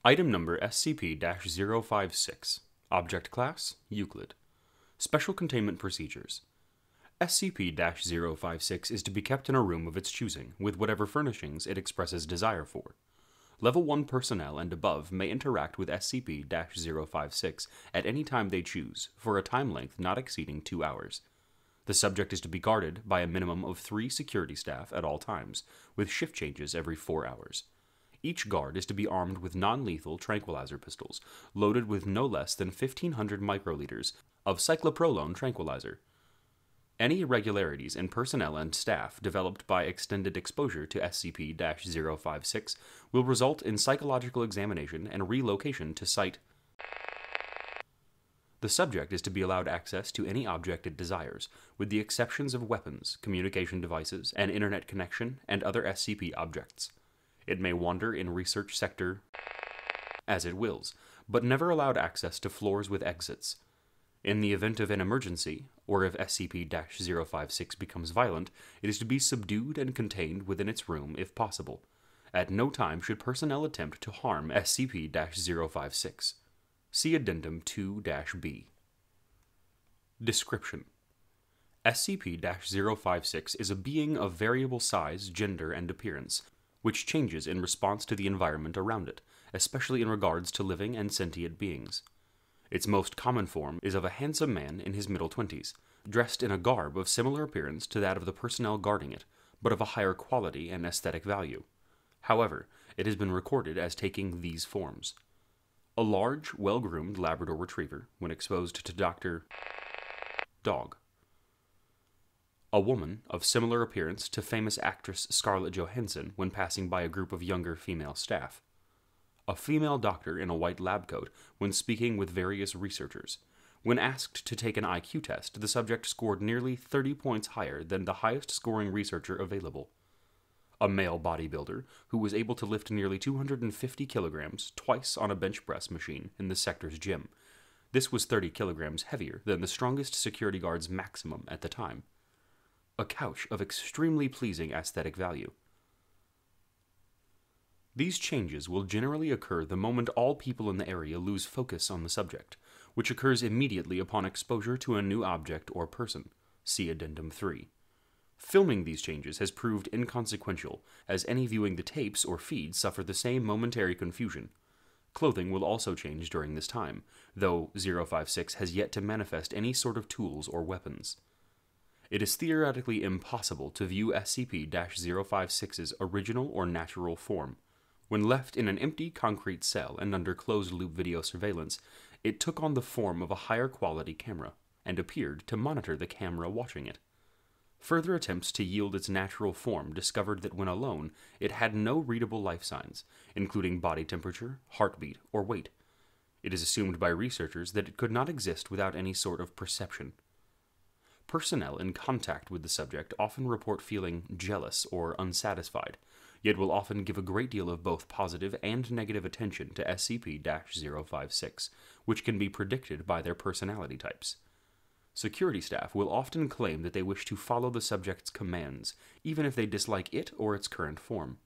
Item number SCP-056. Object Class: Euclid. Special Containment Procedures. SCP-056 is to be kept in a room of its choosing, with whatever furnishings it expresses desire for. Level 1 personnel and above may interact with SCP-056 at any time they choose, for a time length not exceeding 2 hours. The subject is to be guarded by a minimum of 3 security staff at all times, with shift changes every 4 hours. Each guard is to be armed with non-lethal tranquilizer pistols, loaded with no less than 1,500 microliters of cycloprolone tranquilizer. Any irregularities in personnel and staff developed by extended exposure to SCP-056 will result in psychological examination and relocation to Site. The subject is to be allowed access to any object it desires, with the exceptions of weapons, communication devices, an internet connection, and other SCP objects. It may wander in research sector as it wills, but never allowed access to floors with exits. In the event of an emergency, or if SCP-056 becomes violent, it is to be subdued and contained within its room if possible. At no time should personnel attempt to harm SCP-056. See Addendum 2-B. Description: SCP-056 is a being of variable size, gender, and appearance, which changes in response to the environment around it, especially in regards to living and sentient beings. Its most common form is of a handsome man in his middle 20s, dressed in a garb of similar appearance to that of the personnel guarding it, but of a higher quality and aesthetic value. However, it has been recorded as taking these forms: a large, well-groomed Labrador Retriever when exposed to Dr. Dog. A woman of similar appearance to famous actress Scarlett Johansson when passing by a group of younger female staff. A female doctor in a white lab coat when speaking with various researchers. When asked to take an IQ test, the subject scored nearly 30 points higher than the highest scoring researcher available. A male bodybuilder who was able to lift nearly 250 kilograms twice on a bench press machine in the sector's gym. This was 30 kilograms heavier than the strongest security guard's maximum at the time. A couch of extremely pleasing aesthetic value. These changes will generally occur the moment all people in the area lose focus on the subject, which occurs immediately upon exposure to a new object or person. See Addendum 3. Filming these changes has proved inconsequential, as any viewing the tapes or feeds suffer the same momentary confusion. Clothing will also change during this time, though 056 has yet to manifest any sort of tools or weapons. It is theoretically impossible to view SCP-056's original or natural form. When left in an empty concrete cell and under closed-loop video surveillance, it took on the form of a higher-quality camera, and appeared to monitor the camera watching it. Further attempts to yield its natural form discovered that when alone, it had no readable life signs, including body temperature, heartbeat, or weight. It is assumed by researchers that it could not exist without any sort of perception. Personnel in contact with the subject often report feeling jealous or unsatisfied, yet will often give a great deal of both positive and negative attention to SCP-056, which can be predicted by their personality types. Security staff will often claim that they wish to follow the subject's commands, even if they dislike it or its current form,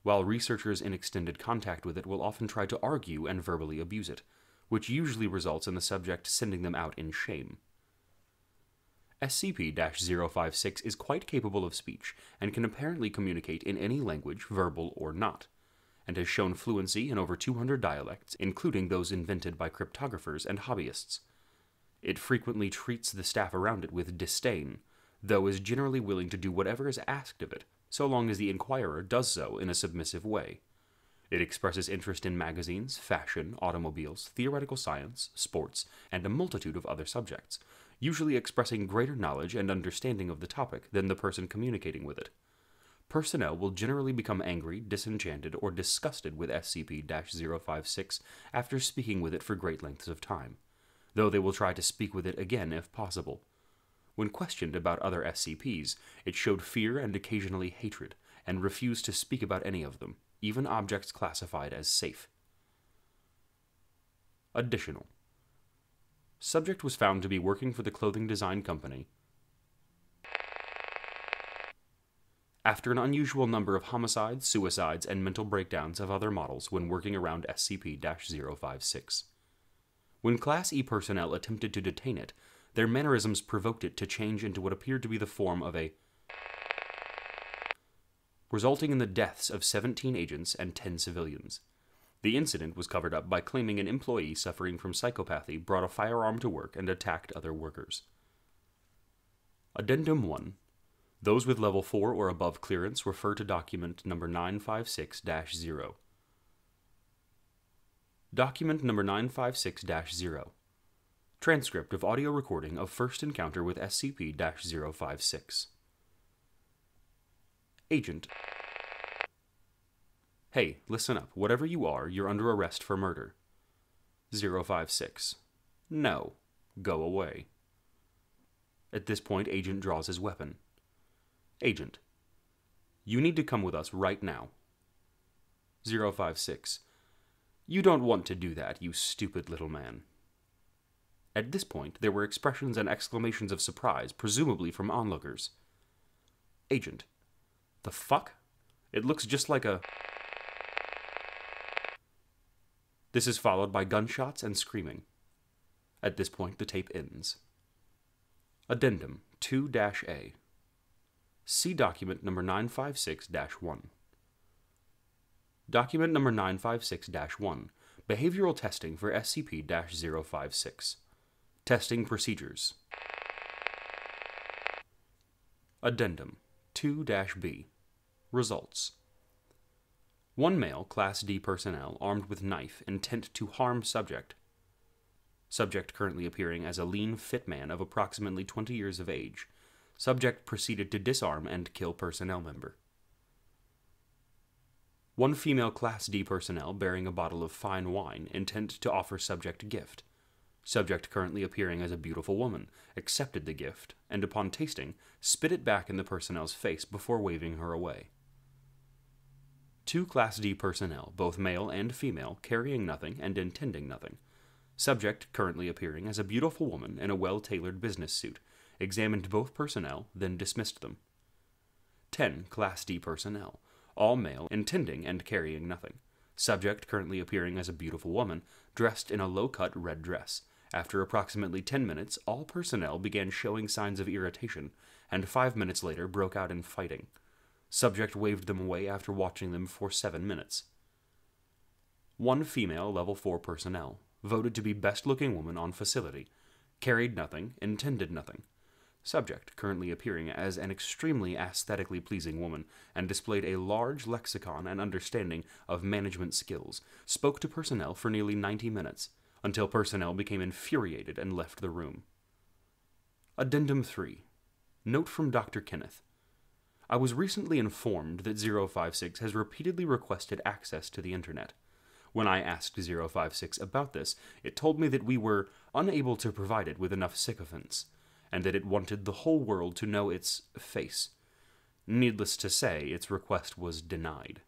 while researchers in extended contact with it will often try to argue and verbally abuse it, which usually results in the subject sending them out in shame. SCP-056 is quite capable of speech and can apparently communicate in any language, verbal or not, and has shown fluency in over 200 dialects, including those invented by cryptographers and hobbyists. It frequently treats the staff around it with disdain, though is generally willing to do whatever is asked of it, so long as the inquirer does so in a submissive way. It expresses interest in magazines, fashion, automobiles, theoretical science, sports, and a multitude of other subjects, usually expressing greater knowledge and understanding of the topic than the person communicating with it. Personnel will generally become angry, disenchanted, or disgusted with SCP-056 after speaking with it for great lengths of time, though they will try to speak with it again if possible. When questioned about other SCPs, it showed fear and occasionally hatred, and refused to speak about any of them, even objects classified as safe. Additional. Subject was found to be working for the clothing design company after an unusual number of homicides, suicides, and mental breakdowns of other models when working around SCP-056. When Class E personnel attempted to detain it, their mannerisms provoked it to change into what appeared to be the form of a, resulting in the deaths of 17 agents and 10 civilians. The incident was covered up by claiming an employee suffering from psychopathy brought a firearm to work and attacked other workers. Addendum 1. Those with Level 4 or above clearance refer to document number 956-0. Document number 956-0. Transcript of audio recording of first encounter with SCP-056. Agent. Hey, listen up. Whatever you are, you're under arrest for murder. 056. No. Go away. At this point, Agent draws his weapon. Agent. You need to come with us right now. 056. You don't want to do that, you stupid little man. At this point, there were expressions and exclamations of surprise, presumably from onlookers. Agent. The fuck? It looks just like a... This is followed by gunshots and screaming. At this point, the tape ends. Addendum 2-A. See document number 956-1. Document number 956-1. Behavioral testing for SCP-056. Testing procedures. Addendum 2-B. Results. 1 male Class D personnel armed with knife intent to harm subject. Subject currently appearing as a lean, fit man of approximately 20 years of age. Subject proceeded to disarm and kill personnel member. 1 female Class D personnel bearing a bottle of fine wine intent to offer subject gift. Subject currently appearing as a beautiful woman, accepted the gift, and upon tasting, spit it back in the personnel's face before waving her away. 2 Class D personnel, both male and female, carrying nothing and intending nothing. Subject currently appearing as a beautiful woman in a well-tailored business suit, examined both personnel, then dismissed them. 10 Class D personnel, all male, intending and carrying nothing. Subject currently appearing as a beautiful woman, dressed in a low-cut red dress. After approximately 10 minutes, all personnel began showing signs of irritation, and 5 minutes later broke out in fighting. Subject waved them away after watching them for 7 minutes. 1 female Level 4 personnel, voted to be best-looking woman on facility, carried nothing, intended nothing. Subject currently appearing as an extremely aesthetically pleasing woman, and displayed a large lexicon and understanding of management skills, spoke to personnel for nearly 90 minutes, until personnel became infuriated and left the room. Addendum 3. Note from Dr. Kenneth. I was recently informed that 056 has repeatedly requested access to the internet. When I asked 056 about this, it told me that we were unable to provide it with enough sycophants, and that it wanted the whole world to know its face. Needless to say, its request was denied.